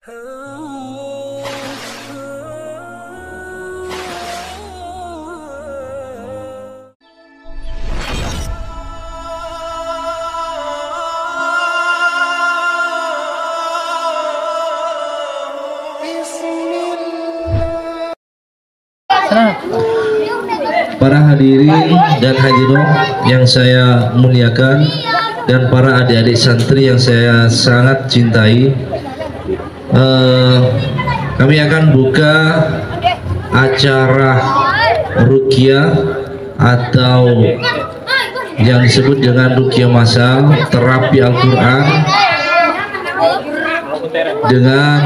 Para hadirin dan hadirat yang saya muliakan, dan para adik-adik santri yang saya sangat cintai, kami akan buka acara ruqyah atau yang disebut dengan ruqyah masal, terapi Al-Quran, dengan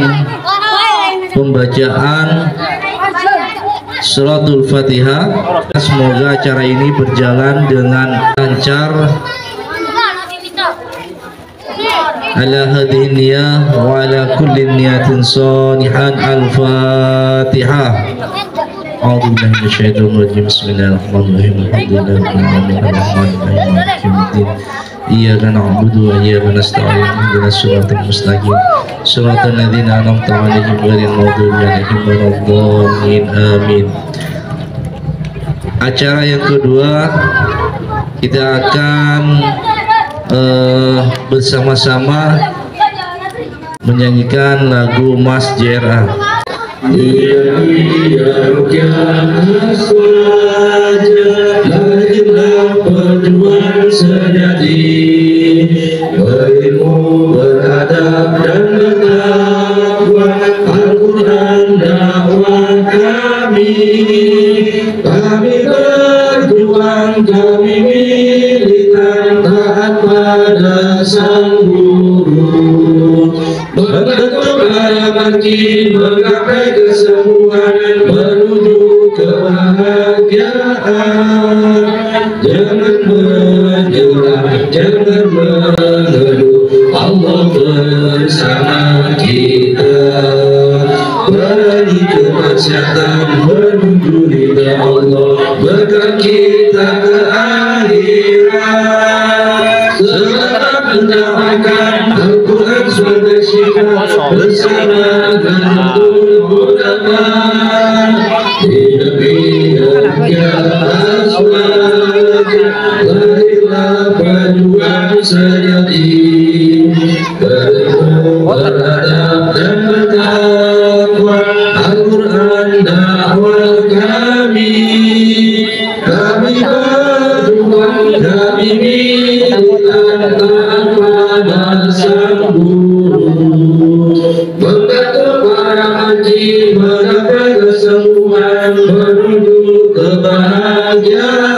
pembacaan Suratul Fatihah. Semoga acara ini berjalan dengan lancar. Ala hadhihi niyah wa ala kulli niyatin shalihan. Al-Fatihah. A'udzu billahi minasyaitonir rajim. Bismillahirrahmanirrahim. Alhamdulillahirrahmanirrahim. Iyyaka na'budu wa iyyaka nasta'in. Ihdinas siratal mustaqim. Shiratal ladzina an'amta 'alaihim ghairil maghdubi 'alaihim waladdallin. Amin. Acara yang kedua, kita akan bersama-sama menyanyikan lagu Mas JRA. Lahirlah perjuangan sejati, berilmu, beradab dan bertakwa. Al-Quran dakwah kami, kami berjuang, kami militan taat pada sang guru. Berbentuk harapan menggapai kesembuhan, menuju kebahagiaan. Jangan menyerah, jangan mengeluh, Allah bersama kita. Berani kemaksiatan, menuju ridha Allah, bekal kita ke akhirat. Selamat mendakwahkan Al-Quran sebagai syiar, bersama Nahdlatul Ulama. Lahirlah perjuangan sejati, berilmu, beradab dan bertakwa. Al-Quran dakwah kami, kami berjuang, kami militan taat pada sang guru. Membantu para haji mencapai kesembuhan, menuju kebahagiaan.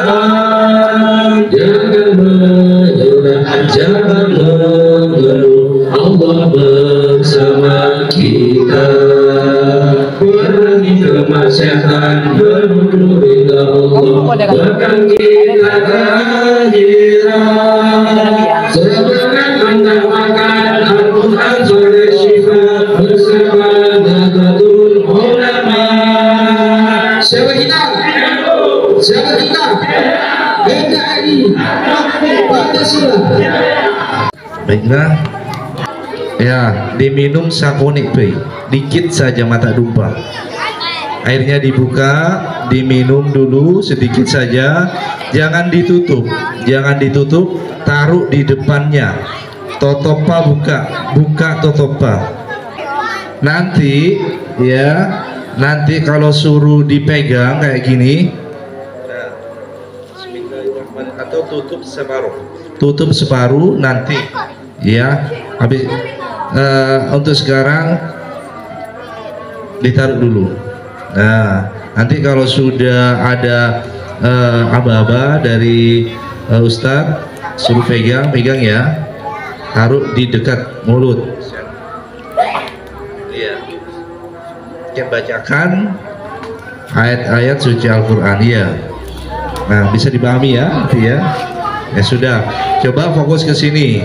Jangan menyerah, jangan mengeluh, Allah bersama kita. Berani kemaksiatan, menuju ridha Allah, bahkan kita ke akhirat. Semangat mendakwakan Al-Quran sebagai syiar, bersama Nahdlatul Ulama. Siapa kita? Siapa kita? NKRI Pancasila. Baiklah, ya, diminum sakonik bay, dikit saja mata dumpa. Airnya dibuka, diminum dulu sedikit saja, jangan ditutup, jangan ditutup, taruh di depannya. Totopa buka, buka totopa. Nanti ya, nanti kalau suruh dipegang kayak gini, atau tutup separuh, tutup separuh nanti ya. Habis untuk sekarang ditaruh dulu. Nah, nanti kalau sudah ada aba-aba dari Ustadz, suruh pegang, pegang ya, taruh di dekat mulut. Iya, kita bacakan ayat-ayat suci Al-Quran ya. Nah, bisa dipahami ya, nanti ya. Ya sudah, coba fokus ke sini.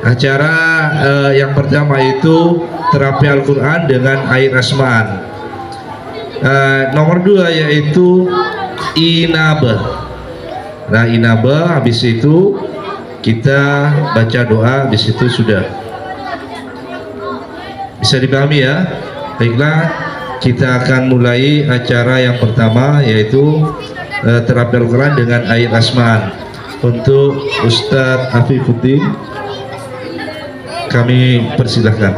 Acara yang pertama itu terapi Al-Quran dengan air asmaan. Nomor 2 yaitu inabah. Nah, inabah, habis itu kita baca doa, habis itu sudah. Bisa Bisa dipahami ya? Baiklah, kita akan mulai acara yang pertama, yaitu terapi Al-Quran dengan ayat Asman. Untuk Ustadz Afifuddin, kami persilahkan.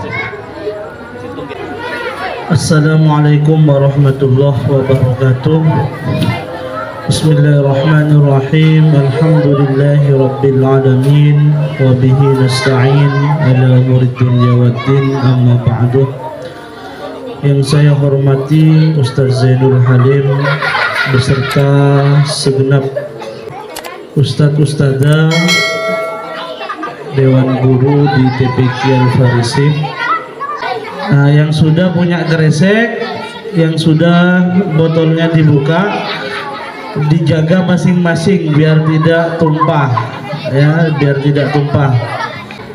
Assalamualaikum warahmatullahi wabarakatuh. Bismillahirrahmanirrahim. Alhamdulillahi rabbil alamin wa bihi nasta'in ala umuri dunya waddin, amma ba'du. Yang saya hormati Ustaz Zainul Halim beserta segenap Ustadz-Ustadzah Dewan Guru di TPQ Al-Farisi, yang sudah punya kresek, yang sudah botolnya dibuka, dijaga masing-masing biar tidak tumpah ya, biar tidak tumpah.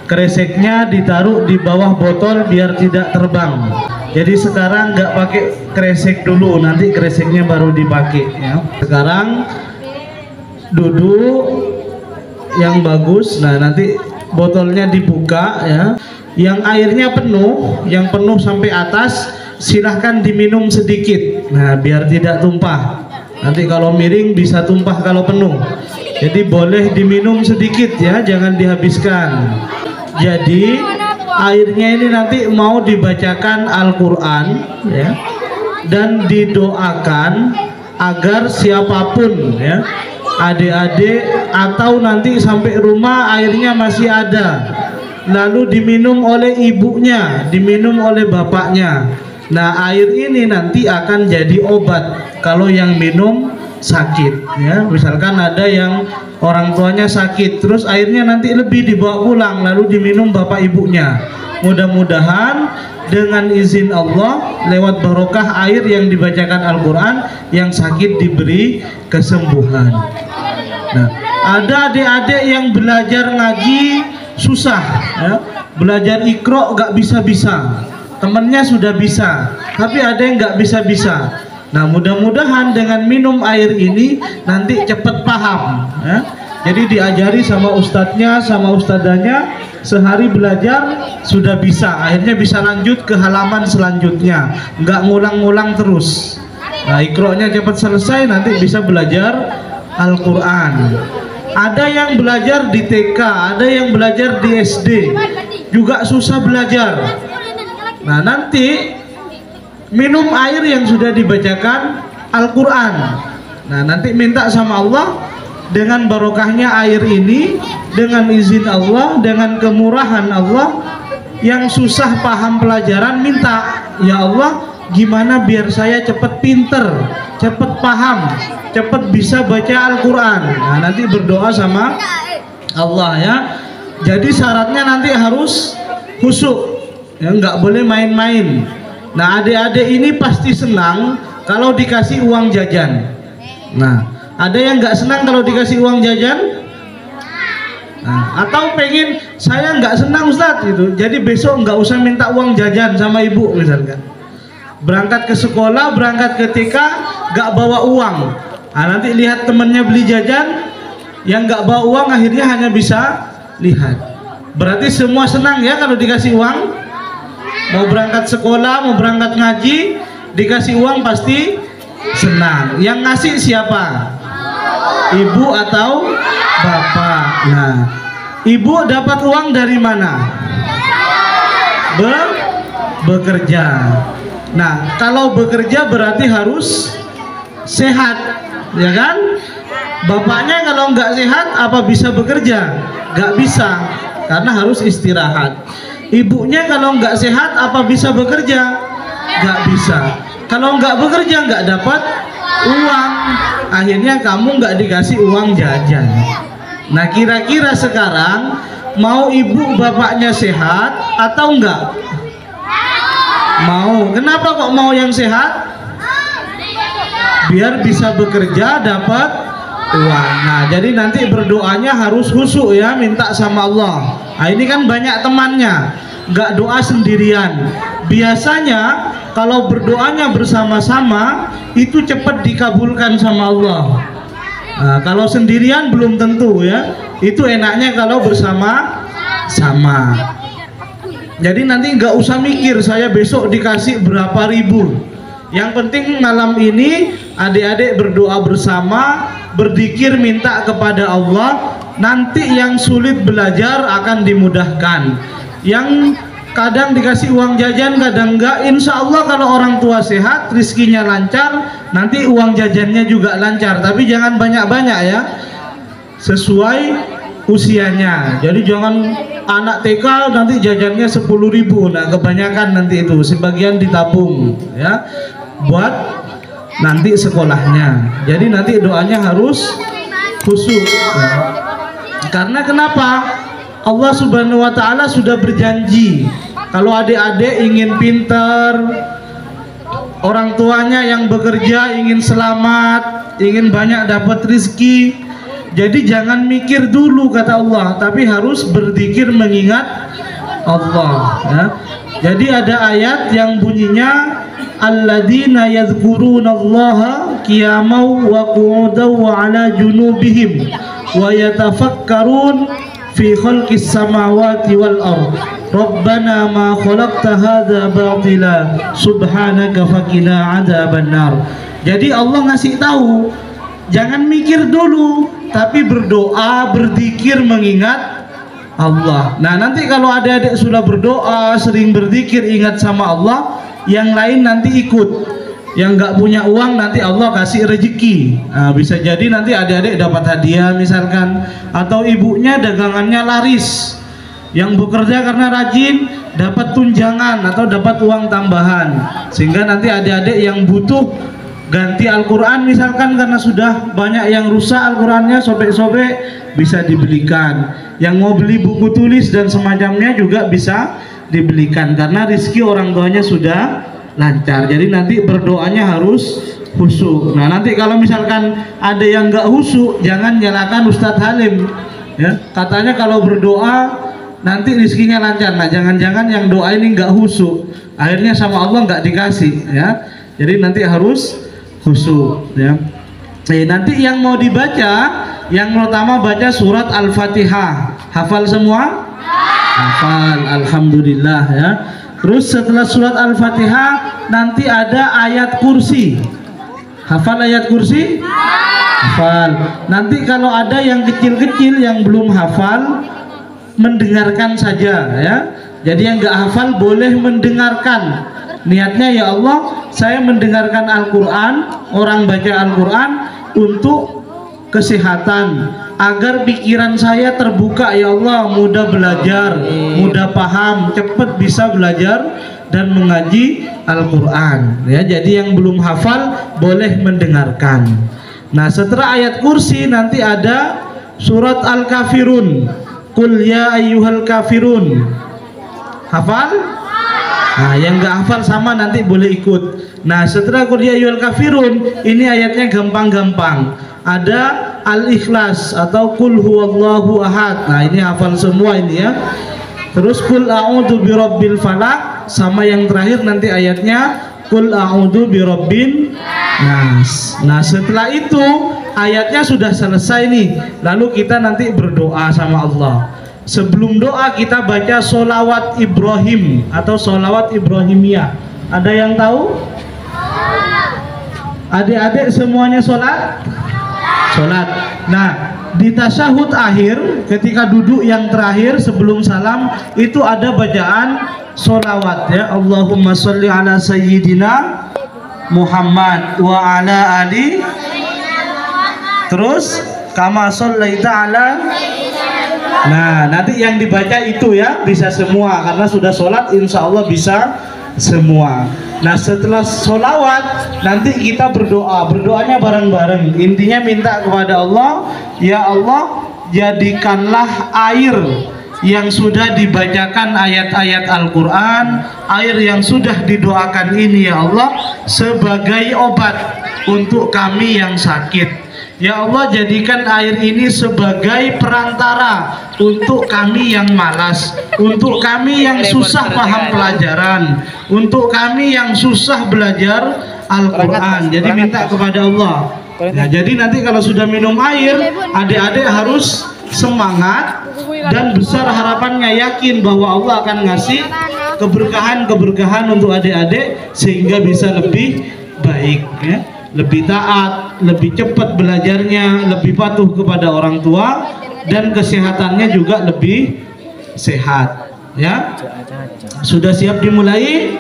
Kreseknya ditaruh di bawah botol biar tidak terbang. Jadi sekarang nggak pakai kresek dulu, nanti kreseknya baru dipakai ya. Sekarang duduk yang bagus. Nah, nanti botolnya dibuka ya. Yang airnya penuh, yang penuh sampai atas, silahkan diminum sedikit. Nah, biar tidak tumpah. Nanti kalau miring bisa tumpah kalau penuh. Jadi boleh diminum sedikit ya, jangan dihabiskan. Jadi airnya ini nanti mau dibacakan Al-Quran ya, dan didoakan agar siapapun ya, adik-adik atau nanti sampai rumah airnya masih ada, lalu diminum oleh ibunya, diminum oleh bapaknya. Nah, air ini nanti akan jadi obat kalau yang minum sakit ya. Misalkan ada yang orang tuanya sakit, terus airnya nanti lebih dibawa pulang lalu diminum bapak ibunya. Mudah-mudahan dengan izin Allah, lewat barokah air yang dibacakan Al-Quran, yang sakit diberi kesembuhan. Nah, ada adik-adik yang belajar ngaji susah ya. Belajar Iqra gak bisa-bisa, temennya sudah bisa, tapi ada yang gak bisa-bisa. Nah, mudah-mudahan dengan minum air ini nanti cepat paham ya. Jadi diajari sama ustadznya, sama ustadzanya, sehari belajar sudah bisa, akhirnya bisa lanjut ke halaman selanjutnya, nggak ngulang-ngulang terus. Nah, Iqra-nya cepat selesai, nanti bisa belajar Al-Quran. Ada yang belajar di TK, ada yang belajar di SD, juga susah belajar. Nah, nanti minum air yang sudah dibacakan Al-Quran. Nah, nanti minta sama Allah, dengan barokahnya air ini, dengan izin Allah, dengan kemurahan Allah, yang susah paham pelajaran minta, ya Allah, gimana biar saya cepat pinter, cepat paham, cepat bisa baca Al-Quran. Nah, nanti berdoa sama Allah ya. Jadi syaratnya nanti harus khusyuk ya, nggak boleh main-main. Nah, adik-adik ini pasti senang kalau dikasih uang jajan. Nah, ada yang nggak senang kalau dikasih uang jajan? Nah, atau pengen, saya nggak senang Ustadz gitu, jadi besok nggak usah minta uang jajan sama ibu misalkan. Berangkat ke sekolah, berangkat ke TK, nggak bawa uang. Nah, nanti lihat temennya beli jajan, yang nggak bawa uang akhirnya hanya bisa lihat. Berarti semua senang ya kalau dikasih uang. Mau berangkat sekolah, mau berangkat ngaji, dikasih uang pasti senang. Yang ngasih siapa? Ibu atau bapak? Nah, ibu dapat uang dari mana? Bekerja. Nah, kalau bekerja berarti harus sehat, ya kan? Bapaknya kalau nggak sehat apa bisa bekerja? Nggak bisa, karena harus istirahat. Ibunya kalau nggak sehat apa bisa bekerja? Nggak bisa. Kalau nggak bekerja nggak dapat uang, akhirnya kamu nggak dikasih uang jajan. Nah, kira-kira sekarang mau ibu bapaknya sehat atau enggak? Mau. Kenapa kok mau yang sehat? Biar bisa bekerja dapat uang. Nah, jadi nanti berdoanya harus khusyuk ya, minta sama Allah. Nah, ini kan banyak temannya, nggak doa sendirian. Biasanya kalau berdoanya bersama-sama itu cepat dikabulkan sama Allah. Nah, kalau sendirian belum tentu ya. Itu enaknya kalau bersama-sama. Jadi nanti nggak usah mikir saya besok dikasih berapa ribu. Yang penting malam ini adik-adik berdoa bersama, berzikir minta kepada Allah. Nanti yang sulit belajar akan dimudahkan. Yang kadang dikasih uang jajan, kadang enggak. Insya Allah kalau orang tua sehat, rizkinya lancar, nanti uang jajannya juga lancar. Tapi jangan banyak-banyak ya, sesuai usianya. Jadi jangan anak TK nanti jajannya 10.000. Nah kebanyakan nanti itu, sebagian ditabung ya buat nanti sekolahnya. Jadi nanti doanya harus khusyuk ya. Karena kenapa? Allah Subhanahu wa Ta'ala sudah berjanji kalau adik-adik ingin pintar, orang tuanya yang bekerja ingin selamat, ingin banyak dapat rezeki. Jadi jangan mikir dulu kata Allah, tapi harus berzikir mengingat Allah ya. Jadi ada ayat yang bunyinya alladzina yadhkurunallaha qiyaman wa qu'udan wa 'ala junubihim wa yatafakkarun fi khalqis samawati wal ard rabbana ma khalaqta hadza batila subhanaka faqina adzabannar. Jadi Allah ngasih tahu jangan mikir dulu, tapi berdoa, berzikir mengingat Allah. Nah nanti kalau adik-adik sudah berdoa, sering berzikir, ingat sama Allah, yang lain nanti ikut. Yang nggak punya uang nanti Allah kasih rezeki. Nah, bisa jadi nanti adik-adik dapat hadiah misalkan, atau ibunya dagangannya laris, yang bekerja karena rajin dapat tunjangan atau dapat uang tambahan, sehingga nanti adik-adik yang butuh ganti Al-Quran misalkan karena sudah banyak yang rusak Al-Qurannya, sobek-sobek, bisa dibelikan. Yang mau beli buku tulis dan semacamnya juga bisa dibelikan karena rezeki orang tuanya sudah lancar. Jadi nanti berdoanya harus khusyuk. Nah nanti kalau misalkan ada yang nggak khusyuk, jangan nyalakan Ustadz Halim ya. Katanya kalau berdoa nanti rezekinya lancar. Nah jangan-jangan yang doa ini nggak khusyuk, akhirnya sama Allah nggak dikasih ya. Jadi nanti harus khusyuk ya. Nanti yang mau dibaca, yang pertama baca surat Al-Fatihah. Hafal semua? Hafal, alhamdulillah ya. Terus setelah surat Al-Fatihah nanti ada ayat kursi. Hafal ayat kursi? Hafal. Nanti kalau ada yang kecil-kecil yang belum hafal, mendengarkan saja ya. Jadi yang nggak hafal boleh mendengarkan. Niatnya ya Allah, saya mendengarkan Al-Quran, orang baca Al-Quran untuk kesehatan, agar pikiran saya terbuka ya Allah, mudah belajar, mudah paham, cepat bisa belajar dan mengaji Al-Quran ya. Jadi yang belum hafal boleh mendengarkan. Nah setelah ayat kursi nanti ada surat Al-Kafirun, Qul ya ayyuhal kafirun. Hafal? Nah yang nggak hafal sama nanti boleh ikut. Nah setelah Qul ya ayyuhal kafirun, ini ayatnya gampang-gampang. Ada Al-Ikhlas atau Qul huwallahu ahad. Nah ini hafal semua ini ya. Terus Qul a'udzu birabbil falaq, sama yang terakhir nanti ayatnya Qul a'udzu birabbin nas. Nah setelah itu ayatnya sudah selesai nih, lalu kita nanti berdoa sama Allah. Sebelum doa kita baca sholawat Ibrahim atau sholawat Ibrahimiyah. Ada yang tahu? Adik-adik semuanya sholat? Sholat. Nah di tasyahud akhir, ketika duduk yang terakhir sebelum salam, itu ada bacaan sholawat ya. Allahumma sholli ala sayyidina Muhammad wa ala ali. Terus kama shollaita ala. Nah nanti yang dibaca itu ya bisa semua, karena sudah sholat insya Allah bisa semua. Nah setelah sholawat nanti kita berdoa, berdoanya bareng-bareng. Intinya minta kepada Allah, ya Allah jadikanlah air yang sudah dibacakan ayat-ayat Al-Quran, air yang sudah didoakan ini ya Allah, sebagai obat untuk kami yang sakit. Ya Allah jadikan air ini sebagai perantara untuk kami yang malas, untuk kami yang susah paham pelajaran, untuk kami yang susah belajar Al-Quran. Jadi minta kepada Allah. Nah, jadi nanti kalau sudah minum air, adik-adik harus semangat dan besar harapannya, yakin bahwa Allah akan ngasih keberkahan untuk adik-adik sehingga bisa lebih baik ya, lebih taat, lebih cepat belajarnya, lebih patuh kepada orang tua, dan kesehatannya juga lebih sehat ya. Sudah siap dimulai?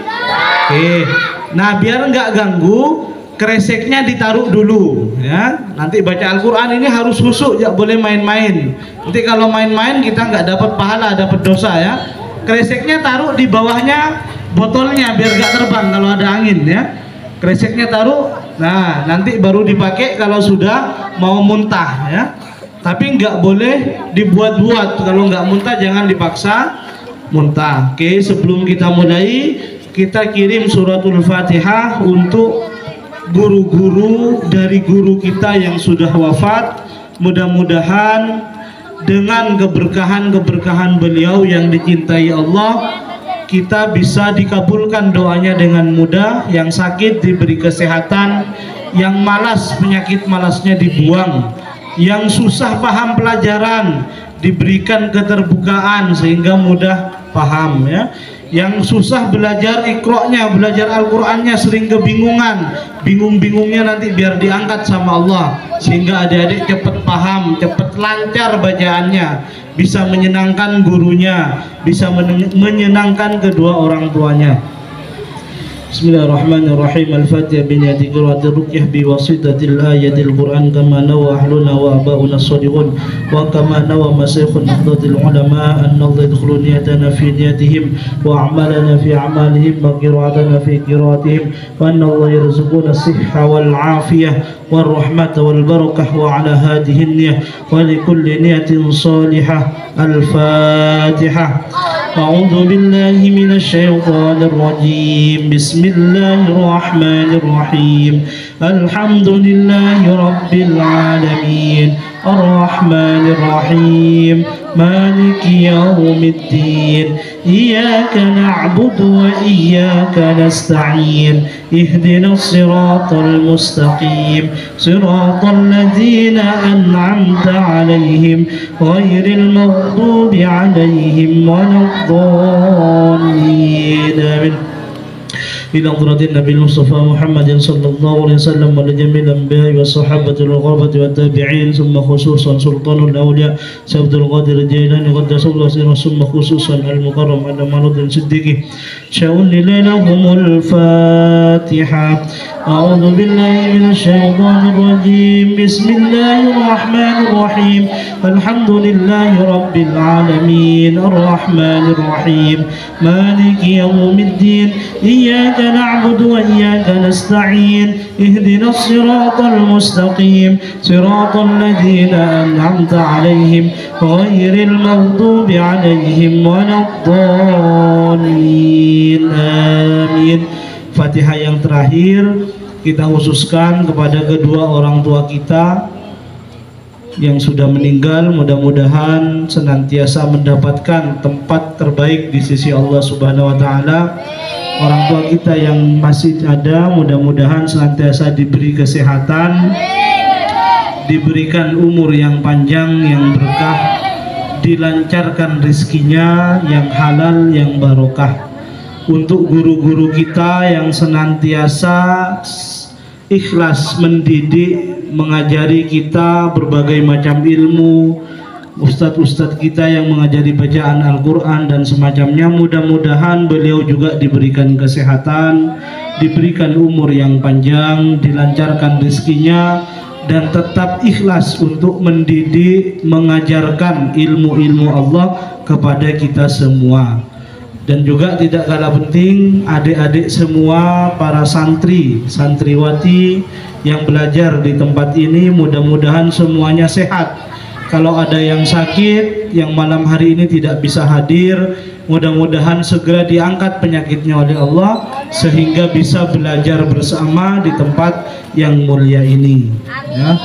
Oke. Nah, biar nggak ganggu, kreseknya ditaruh dulu ya. Nanti baca Al-Quran ini harus khusyuk, ya boleh main-main. Nanti kalau main-main kita nggak dapat pahala, dapat dosa ya. Kreseknya taruh di bawahnya botolnya biar nggak terbang kalau ada angin ya. Kreseknya taruh, nah nanti baru dipakai kalau sudah mau muntah ya. Tapi nggak boleh dibuat-buat, kalau nggak muntah jangan dipaksa muntah. Oke, sebelum kita mulai, kita kirim suratul Fatihah untuk guru-guru dari guru kita yang sudah wafat. Mudah-mudahan dengan keberkahan beliau yang dicintai Allah, kita bisa dikabulkan doanya dengan mudah. Yang sakit diberi kesehatan, yang malas penyakit malasnya dibuang, yang susah paham pelajaran diberikan keterbukaan sehingga mudah paham ya. Yang susah belajar iqra'nya, belajar Al-Qur'annya sering kebingungan, bingung-bingungnya nanti biar diangkat sama Allah sehingga adik-adik cepat paham, cepat lancar bacaannya, bisa menyenangkan gurunya, bisa menyenangkan kedua orang tuanya. Bismillahirrahmanirrahim. Al-Fatihah binyati qiraatir ruqyah biwasitatil ayatil Qur'an kama nawa ahluna wa aba'una as-sadiqun wa kama nawa masyayikhun afdhatil ulama an nadkhulu niyatana fi niyatihim wa a'malana fi a'malihim wa qiraatana fi qiraatihim wa anna Allah yarzuquna as-sihha wal 'afiyah wal rahmata wal barakah wa 'ala hadhihi an-niyyah wa li kulli niyatin salihah. Al-Fatihah. أعوذ بالله من الشيطان الرجيم بسم الله الرحمن الرحيم الحمد لله رب العالمين الرحمن الرحيم مالك يوم الدين إياك نعبد وإياك نستعين اهدنا الصراط المستقيم صراط الذين أنعمت عليهم غير المغضوب عليهم ولا الضالين. آمين. إلى حضرة النبي المصطفى محمد صلى الله عليه وسلم ولجميع الأنبياء والصحابة والغربة والتابعين ثم خصوصا سلطان الأولياء عبد القادر الجيلاني قدس الله سره ثم خصوصا المكرم على مرض الصديق شاء لهم الفاتحة. أعوذ بالله من الشيطان الرجيم بسم الله الرحمن الرحيم الحمد لله رب العالمين الرحمن الرحيم مالك يوم الدين إياك نعبد وإياك نستعين اهدنا الصراط المستقيم صراط الذين أنعمت عليهم غير المغضوب عليهم ولا الضالين. Amin. Fatihah yang terakhir kita khususkan kepada kedua orang tua kita yang sudah meninggal, mudah-mudahan senantiasa mendapatkan tempat terbaik di sisi Allah Subhanahu wa taala. Orang tua kita yang masih ada, mudah-mudahan senantiasa diberi kesehatan, diberikan umur yang panjang, yang berkah, dilancarkan rezekinya yang halal, yang barokah. Untuk guru-guru kita yang senantiasa ikhlas mendidik, mengajari kita berbagai macam ilmu, ustadz-ustadz kita yang mengajari bacaan Al-Quran dan semacamnya, mudah-mudahan beliau juga diberikan kesehatan, diberikan umur yang panjang, dilancarkan rezekinya, dan tetap ikhlas untuk mendidik, mengajarkan ilmu-ilmu Allah kepada kita semua. Dan juga tidak kalah penting, adik-adik semua, para santri, santriwati yang belajar di tempat ini, mudah-mudahan semuanya sehat. Kalau ada yang sakit, yang malam hari ini tidak bisa hadir, mudah-mudahan segera diangkat penyakitnya oleh Allah sehingga bisa belajar bersama di tempat yang mulia ini ya.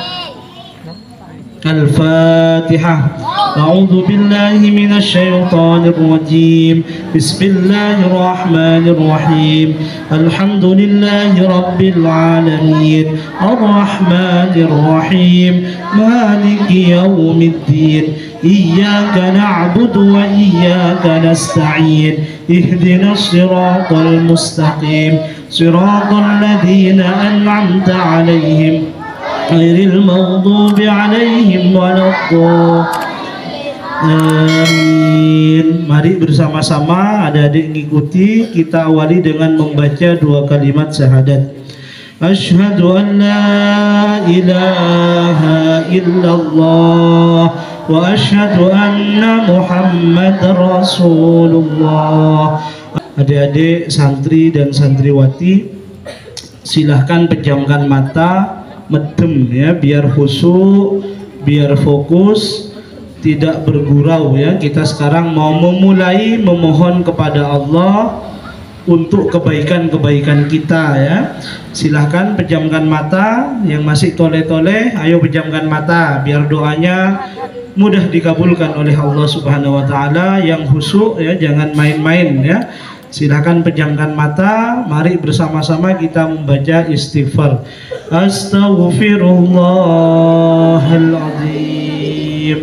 الفاتحة. أعوذ بالله من الشيطان الرجيم. بسم الله الرحمن الرحيم. الحمد لله رب العالمين الرحمن الرحيم مالك يوم الدين إياك نعبد وإياك نستعين اهدنا الصراط المستقيم صراط الذين أنعمت عليهم غير المغضوب عليهم ولا الضالين. Amin. Mari bersama-sama adik-adik ngikuti, kita awali dengan membaca 2 kalimat syahadat. Asyhadu an la ilaha illallah wa asyhadu anna Muhammadar Rasulullah. Adik-adik santri dan santriwati, silahkan pejamkan mata, medem ya, biar khusyuk, biar fokus, tidak bergurau ya. Kita sekarang mau memulai memohon kepada Allah untuk kebaikan-kebaikan kita ya. Silahkan pejamkan mata, yang masih toleh-toleh ayo pejamkan mata biar doanya mudah dikabulkan oleh Allah Subhanahu wa taala. Yang khusyuk ya, jangan main-main ya. Silahkan pejamkan mata, mari bersama-sama kita membaca istighfar. Astaghfirullahaladzim,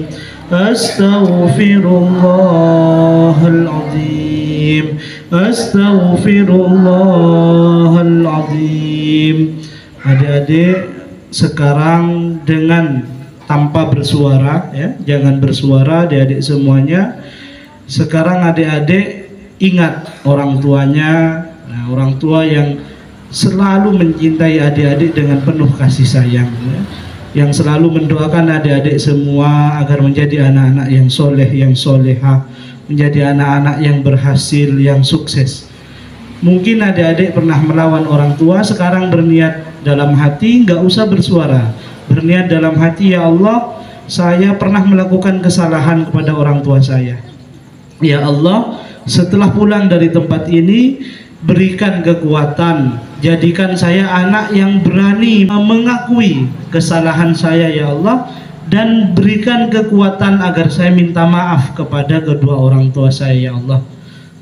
astaghfirullahaladzim, astaghfirullahaladzim. Adik-adik sekarang dengan tanpa bersuara ya, jangan bersuara adik-adik semuanya. Sekarang adik-adik ingat orang tuanya, nah, orang tua yang selalu mencintai adik-adik dengan penuh kasih sayang ya, yang selalu mendoakan adik-adik semua agar menjadi anak-anak yang soleh, yang solehah, menjadi anak-anak yang berhasil, yang sukses. Mungkin adik-adik pernah melawan orang tua, sekarang berniat dalam hati, nggak usah bersuara, berniat dalam hati, ya Allah, saya pernah melakukan kesalahan kepada orang tua saya. Ya Allah, setelah pulang dari tempat ini, berikan kekuatan, jadikan saya anak yang berani mengakui kesalahan saya ya Allah, dan berikan kekuatan agar saya minta maaf kepada kedua orang tua saya ya Allah.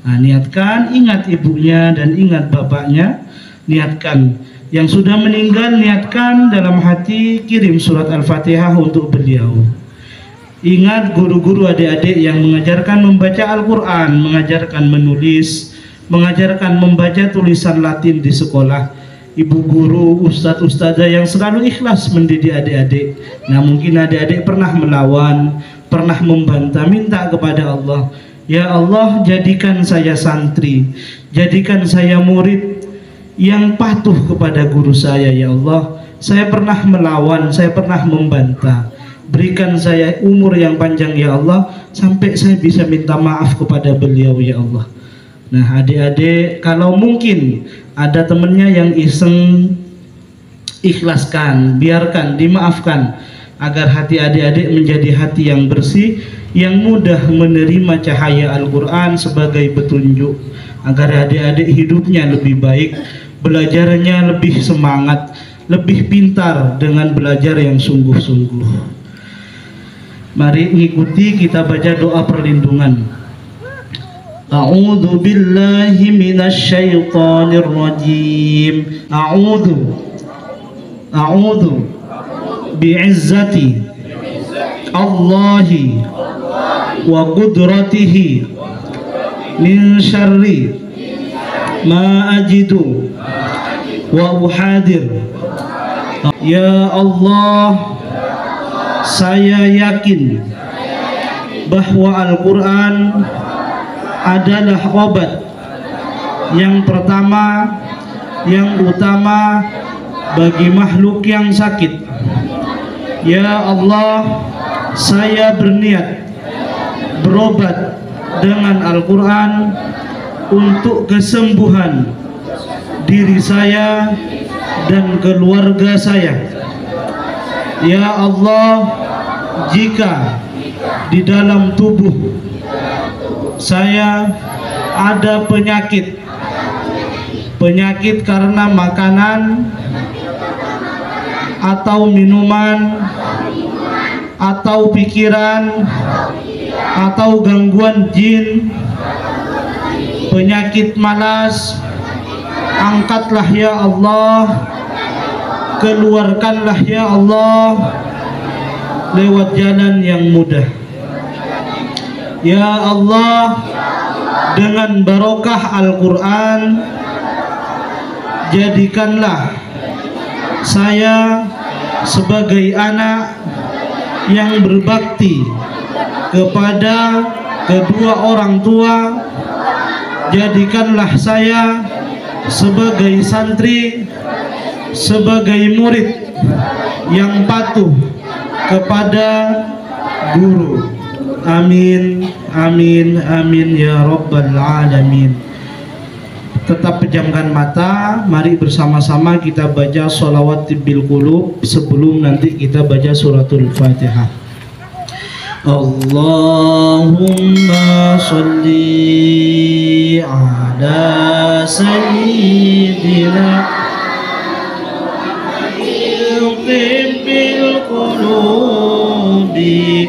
Nah, niatkan, ingat ibunya dan ingat bapaknya, niatkan. Yang sudah meninggal niatkan dalam hati, kirim surat Al-Fatihah untuk beliau. Ingat guru-guru adik-adik yang mengajarkan membaca Al-Quran, mengajarkan menulis, mengajarkan membaca tulisan Latin di sekolah. Ibu guru, ustadz-ustadzah yang selalu ikhlas mendidik adik-adik. Nah, mungkin adik-adik pernah melawan, pernah membantah, minta kepada Allah, ya Allah, jadikan saya santri, jadikan saya murid yang patuh kepada guru saya ya Allah. Saya pernah melawan, saya pernah membantah. Berikan saya umur yang panjang ya Allah, sampai saya bisa minta maaf kepada beliau ya Allah. Nah, adik-adik kalau mungkin ada temennya yang iseng, ikhlaskan, biarkan, dimaafkan, agar hati adik-adik menjadi hati yang bersih, yang mudah menerima cahaya Al-Quran sebagai petunjuk, agar adik-adik hidupnya lebih baik, belajarnya lebih semangat, lebih pintar dengan belajar yang sungguh-sungguh. Mari ikuti, kita baca doa perlindungan. A'udzu billahi minasy syaithanir rajim. A'udzu bi'izzati Allahi wa qudratihi min syarri ma ajidu wa uhadir. Ya Allah, saya yakin bahwa Al-Quran adalah obat yang pertama, yang utama bagi makhluk yang sakit. Ya Allah, saya berniat berobat dengan Al-Quran untuk kesembuhan diri saya dan keluarga saya. Ya Allah, jika di dalam tubuh saya ada penyakit karena makanan atau minuman atau pikiran atau gangguan jin, penyakit malas, angkatlah ya Allah, keluarkanlah ya Allah lewat jalan yang mudah. Ya Allah, dengan barokah Al-Quran, jadikanlah saya sebagai anak yang berbakti kepada kedua orang tua. Jadikanlah saya sebagai santri, sebagai murid yang patuh kepada guru. Amin, amin, amin ya rabbal alamin. Tetap pejamkan mata. Mari bersama-sama kita baca sholawat bil qulub sebelum nanti kita baca suratul Fatihah. Allahumma sholli ala sayyidina bil qulubi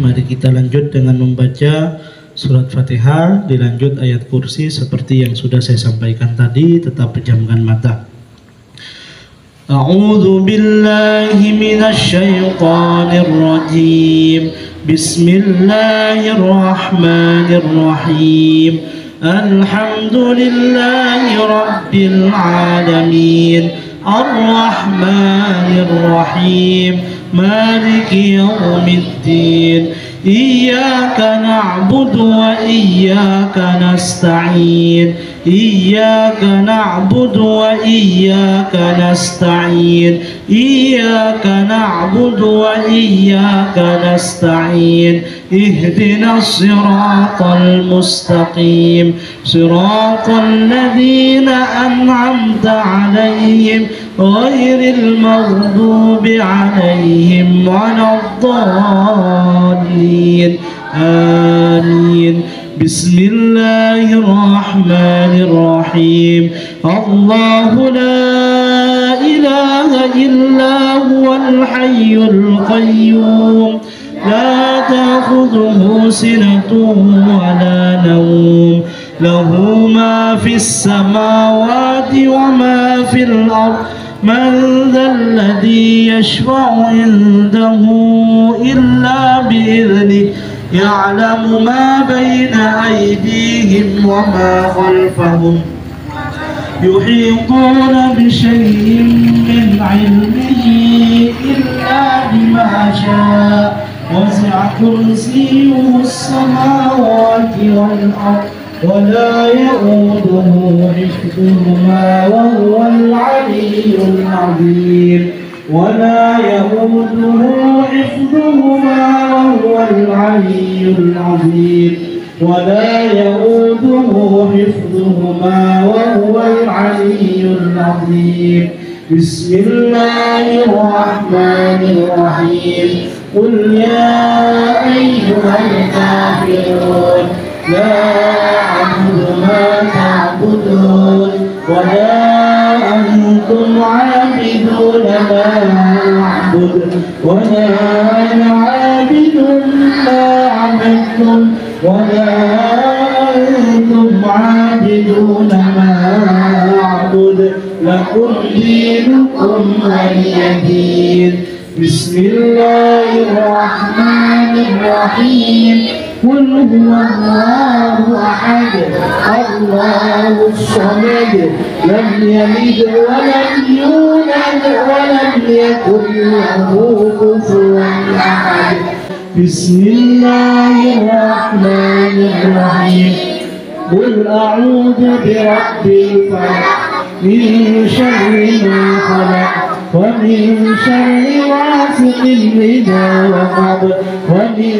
Mari kita lanjut dengan membaca surat Fatihah, dilanjut ayat kursi seperti yang sudah saya sampaikan tadi. Tetap pejamkan mata. A'udzu billahi minasy syaithanir rajim. Bismillahirrahmanirrahim. Alhamdulillahi rabbil alamin. Ar-Rahmanir Rahim. Maliki yaumiddin. Iyyaka na'budu wa iyyaka nasta'in. Iyyaka na'budu wa iyyaka nasta'in. Iyyaka na'budu wa iyyaka nasta'in. Ihdinas siratal mustaqim. Siratal ladzina an'amta 'alaihim ghairil maghdubi 'alaihim waladdallin. Amin. Bismillahirrahmanirrahim. Allahu la ilaha illa huwal hayyul qayyum. La ta'khudhuhu sinatun wa la nawm. Lahu ma fis samawati wa ma fil ardh. Man dhal ladhi yashfa'u indahu illa bi'idhnihi. يعلم ما بين أيديهم وما خلفهم. يحيطون بشيء من علمه إلا بما شاء. وسع كرسيه السماوات والأرض ولا يؤوده حفظهما وهو العلي العظيم. ولا يؤوده حفظهما وهو العلي العظيم. ولا يؤوده حفظهما وهو العلي العظيم. بسم الله الرحمن الرحيم. قل يا أيها الكافرون لا أعبد ما تعبدون ولا أنتم عابدون ما أعبد ولا أنا عابد ما عبدتم ولا أنتم عابدون ما أعبد. لكم دينكم ولي دين. بسم الله الرحمن الرحيم. قل هو الله أحد الله الصمد لم يلد ولم يولد ولم يكن له كفوا أحد بسم الله الرحمن الرحيم قل أعوذ برب الفلق من شر ما خلق ومن شر غاسق إذا وقب ومن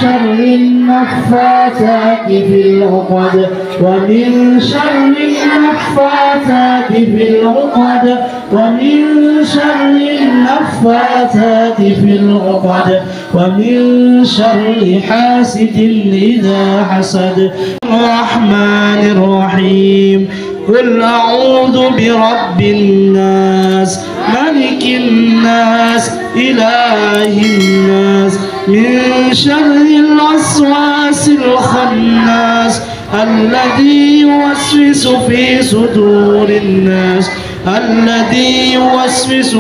شر النفاثات في العقد ومن شر النفاثات في العقد ومن شر النفاثات في العقد ومن شر حاسد إذا حسد الرحمن الرحيم قل أعوذ برب الناس ملك الناس إله الناس من شر الوسواس الخناس الذي يوسوس في صدور الناس الذي يوسوس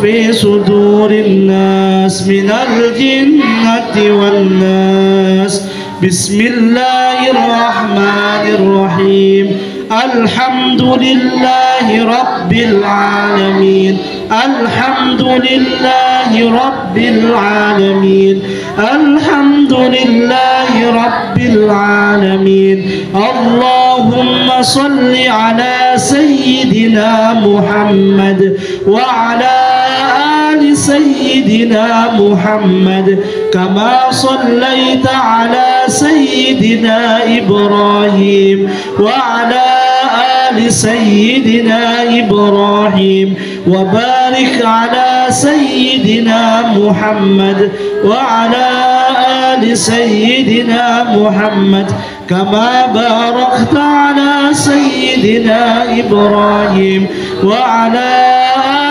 في صدور الناس من الجنة والناس بسم الله الرحمن الرحيم الحمد لله رب العالمين الحمد لله رب العالمين الحمد لله رب العالمين اللهم صل على سيدنا محمد وعلى آل سيدنا محمد كما صليت على سيدنا إبراهيم وعلى آل سيدنا إبراهيم وبارك على سيدنا محمد وعلى آل سيدنا محمد كما باركت على سيدنا إبراهيم وعلى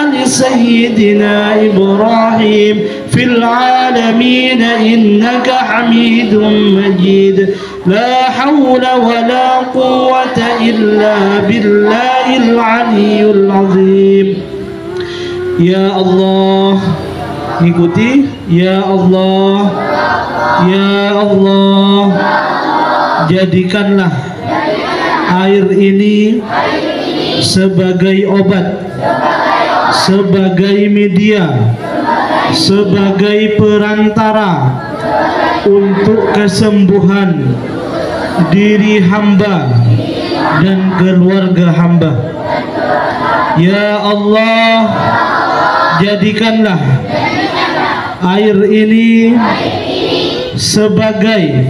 آل سيدنا إبراهيم في العالمين إنك حميد مجيد لا حول ولا قوة إلا بالله العلي العظيم يا الله ikuti ya Allah ya Allah jadikanlah air ini sebagai obat sebagai media sebagai perantara untuk kesembuhan diri hamba dan keluarga hamba. Ya Allah, jadikanlah air ini sebagai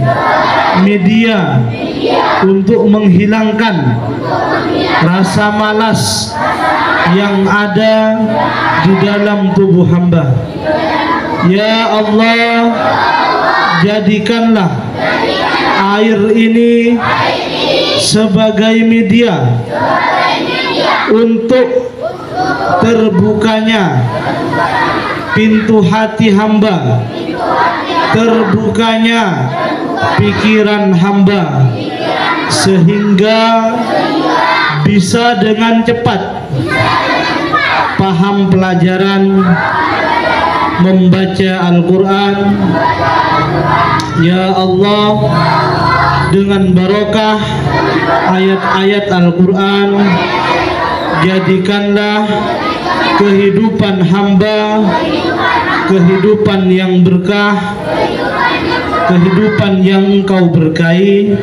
media untuk menghilangkan rasa malas yang ada di dalam tubuh hamba. Ya Allah, jadikanlah air ini sebagai media untuk terbukanya pintu hati hamba, terbukanya pikiran hamba, sehingga bisa dengan cepat paham pelajaran membaca Al-Quran. Ya Allah, dengan barokah ayat-ayat Al-Quran, jadikanlah kehidupan hamba kehidupan yang berkah, kehidupan yang Engkau berkahi,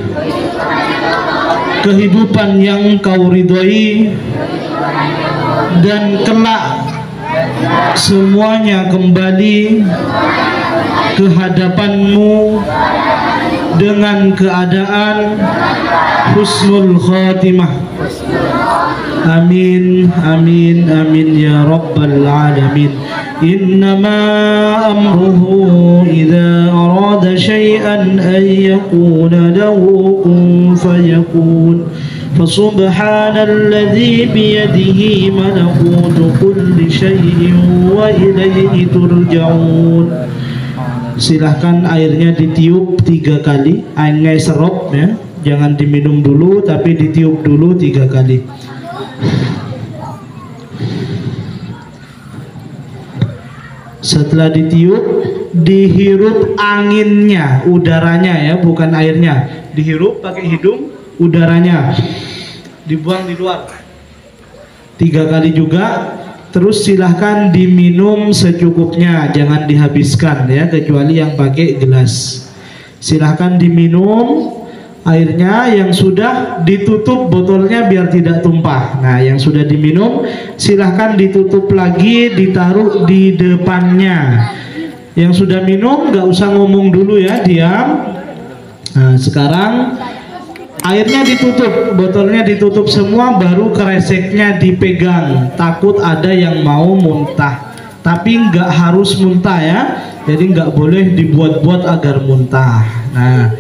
kehidupan yang Engkau ridhoi, dan kelak semuanya kembali ke hadapan-Mu dengan keadaan husnul khatimah. Amin, amin, amin ya rabbal alamin. Innama amruhu idza arada syai'an an yakuna lahu kun fayakun. Fasubhanalladzi biyadihi malakutu kulli syai'in wa ilaihi turja'un. Silahkan airnya ditiup 3 kali, airnya serop ya, jangan diminum dulu tapi ditiup dulu 3 kali. Setelah ditiup dihirup anginnya, udaranya ya, bukan airnya. Dihirup pakai hidung, udaranya dibuang di luar 3 kali juga. Terus silahkan diminum secukupnya, jangan dihabiskan ya, kecuali yang pakai gelas. Silahkan diminum airnya, yang sudah ditutup botolnya biar tidak tumpah. Nah, yang sudah diminum silahkan ditutup lagi, ditaruh di depannya. Yang sudah minum nggak usah ngomong dulu ya, diam. Nah, sekarang airnya ditutup, botolnya ditutup semua, baru kreseknya dipegang. Takut ada yang mau muntah, tapi nggak harus muntah ya, jadi nggak boleh dibuat-buat agar muntah. Nah,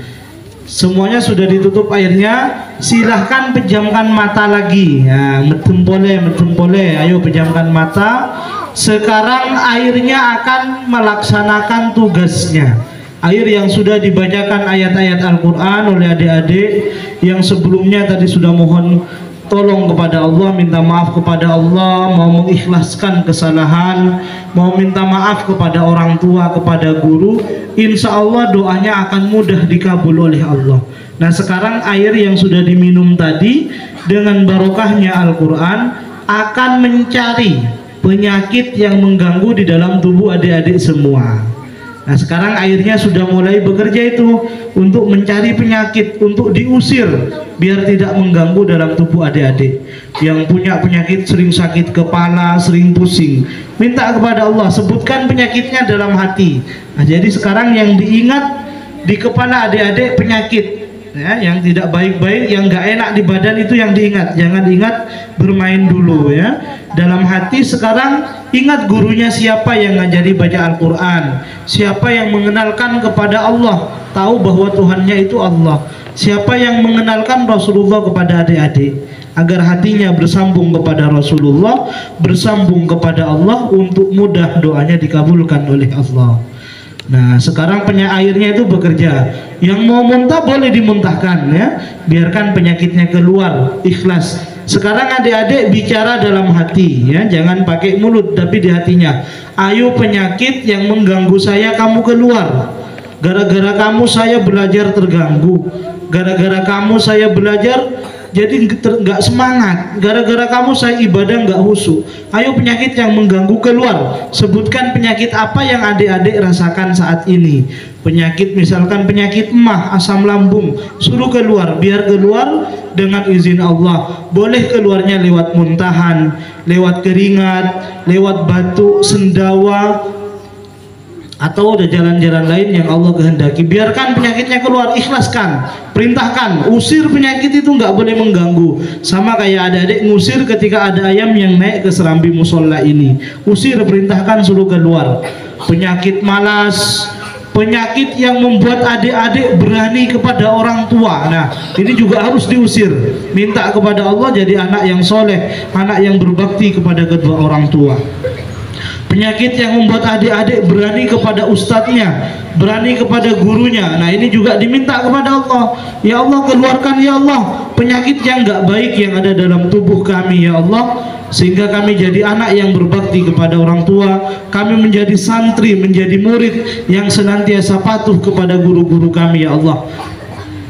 semuanya sudah ditutup airnya, silahkan pejamkan mata lagi. Nah, medempole, ayo pejamkan mata. Sekarang airnya akan melaksanakan tugasnya. Air yang sudah dibacakan ayat-ayat Al-Quran oleh adik-adik, yang sebelumnya tadi sudah mohon tolong kepada Allah, minta maaf kepada Allah, mau mengikhlaskan kesalahan, mau minta maaf kepada orang tua, kepada guru, insya Allah doanya akan mudah dikabul oleh Allah. Nah, sekarang air yang sudah diminum tadi dengan barokahnya Al-Quran akan mencari penyakit yang mengganggu di dalam tubuh adik-adik semua. Nah, sekarang airnya sudah mulai bekerja itu untuk mencari penyakit, untuk diusir biar tidak mengganggu dalam tubuh adik-adik. Yang punya penyakit sering sakit kepala, sering pusing, minta kepada Allah, sebutkan penyakitnya dalam hati. Nah, jadi sekarang yang diingat di kepala adik-adik penyakit ya, yang tidak baik-baik, yang nggak enak di badan itu yang diingat. Jangan ingat bermain dulu ya. Dalam hati sekarang ingat gurunya siapa yang ngajari baca Al-Quran, siapa yang mengenalkan kepada Allah, tahu bahwa Tuhannya itu Allah, siapa yang mengenalkan Rasulullah kepada adik-adik, agar hatinya bersambung kepada Rasulullah, bersambung kepada Allah, untuk mudah doanya dikabulkan oleh Allah. Nah, sekarang airnya itu bekerja. Yang mau muntah boleh dimuntahkan ya, biarkan penyakitnya keluar, ikhlas. Sekarang adik-adik bicara dalam hati ya, jangan pakai mulut tapi di hatinya. Ayo penyakit yang mengganggu saya kamu keluar. Gara-gara kamu saya belajar terganggu. Gara-gara kamu saya belajar jadi nggak semangat. Gara-gara kamu saya ibadah nggak khusyuk. Ayo penyakit yang mengganggu keluar. Sebutkan penyakit apa yang adik-adik rasakan saat ini. Penyakit misalkan penyakit emah, asam lambung, suruh keluar, biar keluar dengan izin Allah. Boleh keluarnya lewat muntahan, lewat keringat, lewat batuk, sendawa, atau ada jalan-jalan lain yang Allah kehendaki. Biarkan penyakitnya keluar, ikhlaskan, perintahkan, usir penyakit itu nggak boleh mengganggu. Sama kayak adik-adik ngusir ketika ada ayam yang naik ke serambi musola ini, usir, perintahkan, suruh keluar. Penyakit malas, penyakit yang membuat adik-adik berani kepada orang tua, nah ini juga harus diusir. Minta kepada Allah jadi anak yang soleh, anak yang berbakti kepada kedua orang tua. Penyakit yang membuat adik-adik berani kepada ustadznya, berani kepada gurunya, nah ini juga diminta kepada Allah. Ya Allah, keluarkan ya Allah penyakit yang nggak baik yang ada dalam tubuh kami ya Allah, sehingga kami jadi anak yang berbakti kepada orang tua, kami menjadi santri, menjadi murid yang senantiasa patuh kepada guru-guru kami ya Allah.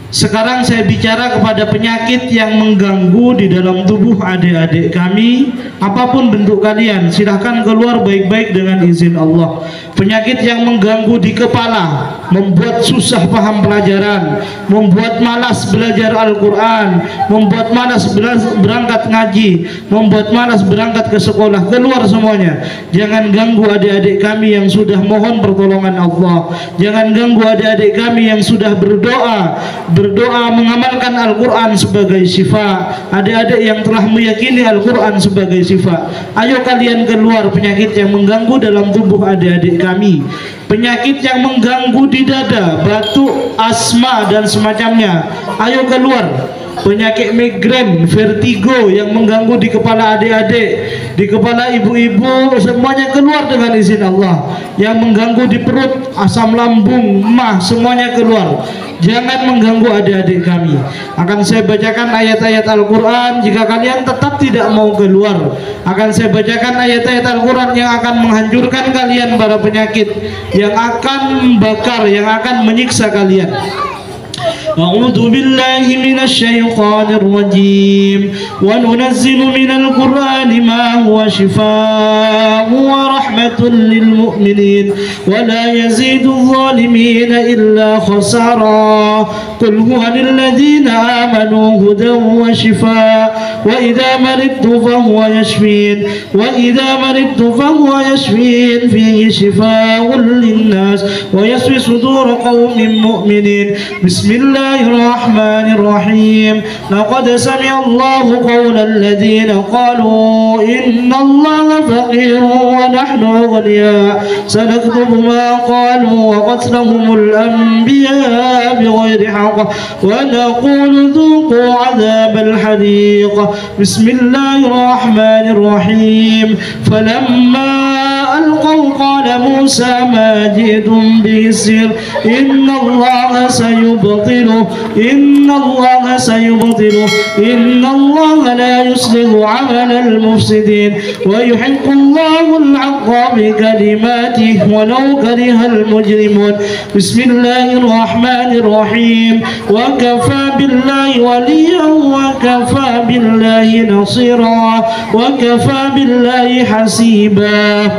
Sekarang saya bicara kepada penyakit yang mengganggu di dalam tubuh adik-adik kami, apapun bentuk kalian, silahkan keluar baik-baik dengan izin Allah. Penyakit yang mengganggu di kepala, membuat susah paham pelajaran, membuat malas belajar Al-Quran, membuat malas berangkat ngaji, membuat malas berangkat ke sekolah, keluar semuanya. Jangan ganggu adik-adik kami yang sudah mohon pertolongan Allah. Jangan ganggu adik-adik kami yang sudah berdoa mengamalkan Al-Quran sebagai syifa, adik-adik yang telah meyakini Al-Quran sebagai syifa. Ayo kalian keluar penyakit yang mengganggu dalam tubuh adik-adik kami, penyakit yang mengganggu di dada, batuk, asma dan semacamnya. Ayo keluar. penyakit migrain, vertigo yang mengganggu di kepala adik-adik, di kepala ibu-ibu, semuanya keluar dengan izin Allah. Yang mengganggu di perut, asam lambung, mah, semuanya keluar. Jangan mengganggu adik-adik kami. Akan saya bacakan ayat-ayat Al-Quran. Jika kalian tetap tidak mau keluar, akan saya bacakan ayat-ayat Al-Quran yang akan menghancurkan kalian para penyakit, yang akan membakar, yang akan menyiksa kalian. أعوذ بالله من الشيطان الرجيم وننزل من القرآن ما هو شفاء ورحمة للمؤمنين ولا يزيد الظالمين إلا خسارا قل هو للذين آمنوا هدى وشفاء وإذا مرضت فهو يشفين وإذا مرضت فهو يشفين فيه شفاء للناس ويشفي صدور قوم مؤمنين بسم الله الرحمن الرحيم لقد سمع الله قول الذين قالوا إن الله فقير ونحن أغنياء سنكتب ما قالوا وقتلهم الأنبياء بغير حق ونقول ذوقوا عذاب الحريق بسم الله الرحمن الرحيم فلما ألقوا قال موسى ما جئتم به السحر إن الله سيبطله إن الله سيبطله إن الله لا يصلح عمل المفسدين ويحق الله الحق بكلماته ولو كره المجرمون بسم الله الرحمن الرحيم وكفى بالله وليا وكفى بالله نصيرا وكفى بالله حسيبا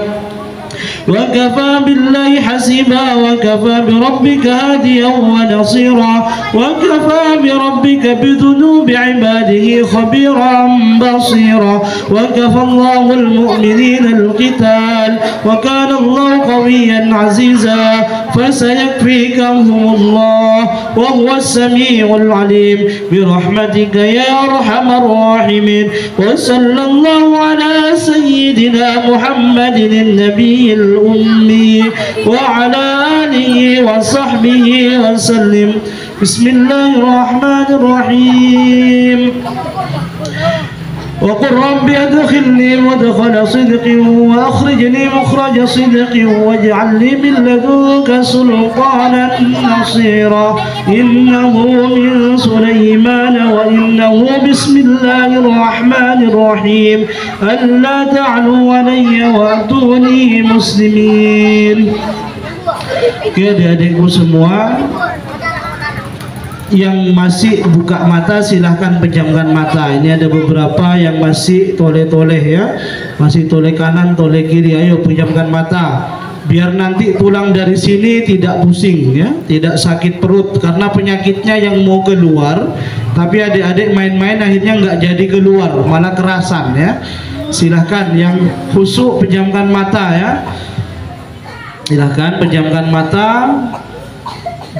وكفى بالله حسيبا وكفى بربك هاديا ونصيرا وكفى بربك بذنوب عباده خبيرا بصيرا وكفى الله المؤمنين القتال وكان الله قويا عزيزا فسيكفيكهم الله وهو السميع العليم برحمتك يا أرحم الراحمين وصلى الله على سيدنا محمد النبي الأمي وعلى آله وصحبه وسلم بسم الله الرحمن الرحيم وقل رب أدخلني مدخل صدق وأخرجني مخرج صدق واجعل لي من لدنك سلطانا نصيرا إنه من سليمان وإنه بسم الله الرحمن الرحيم ألا تعلوا علي وأتوني مسلمين. Oke, adik-adikku semua yang masih buka mata silahkan pejamkan mata. Ini ada beberapa yang masih toleh-toleh ya, masih toleh kanan toleh kiri. Ayo pejamkan mata biar nanti pulang dari sini tidak pusing ya, tidak sakit perut karena penyakitnya yang mau keluar, tapi adik-adik main-main akhirnya nggak jadi keluar, malah kerasan ya. Silahkan yang khusyuk pejamkan mata ya, silahkan pejamkan mata.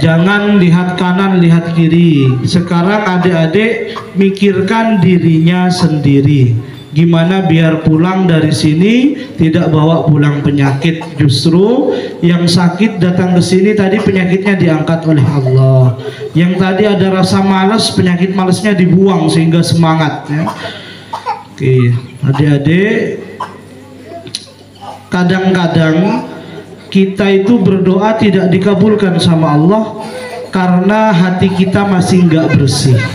Jangan lihat kanan, lihat kiri. Sekarang adik-adik mikirkan dirinya sendiri. Gimana biar pulang dari sini tidak bawa pulang penyakit. Justru yang sakit datang ke sini tadi penyakitnya diangkat oleh Allah. Yang tadi ada rasa malas, penyakit malasnya dibuang sehingga semangat ya. Oke, adik-adik, kadang-kadang kita itu berdoa tidak dikabulkan sama Allah karena hati kita masih nggak bersih ya.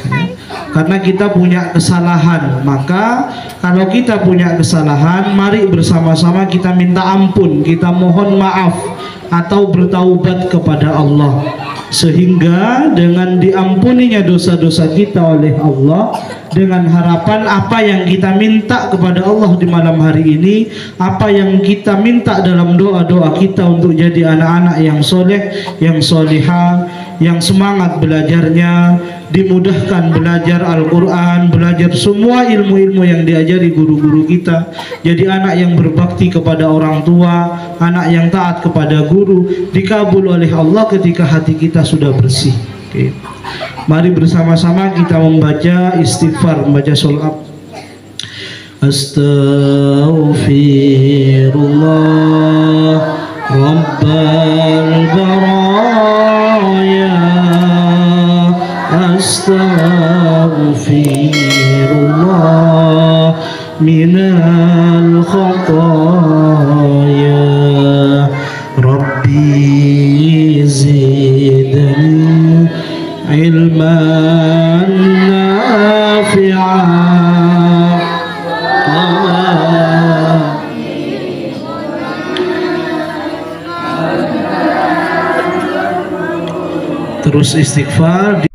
Karena kita punya kesalahan. Maka kalau kita punya kesalahan, mari bersama-sama kita minta ampun, kita mohon maaf atau bertaubat kepada Allah, sehingga dengan diampuninya dosa-dosa kita oleh Allah, dengan harapan apa yang kita minta kepada Allah di malam hari ini, apa yang kita minta dalam doa-doa kita untuk jadi anak-anak yang soleh, yang solihah, yang semangat belajarnya, dimudahkan belajar Al-Quran, belajar semua ilmu-ilmu yang diajari guru-guru kita, jadi anak yang berbakti kepada orang tua, anak yang taat kepada guru, dikabul oleh Allah ketika hati kita sudah bersih. Oke. Mari bersama-sama kita membaca istighfar, membaca sholawat. Astaghfirullah Rabbal baraya astaghfirullah minal khataaya Rabbi zidni ilman nafi'an. Terus istighfar.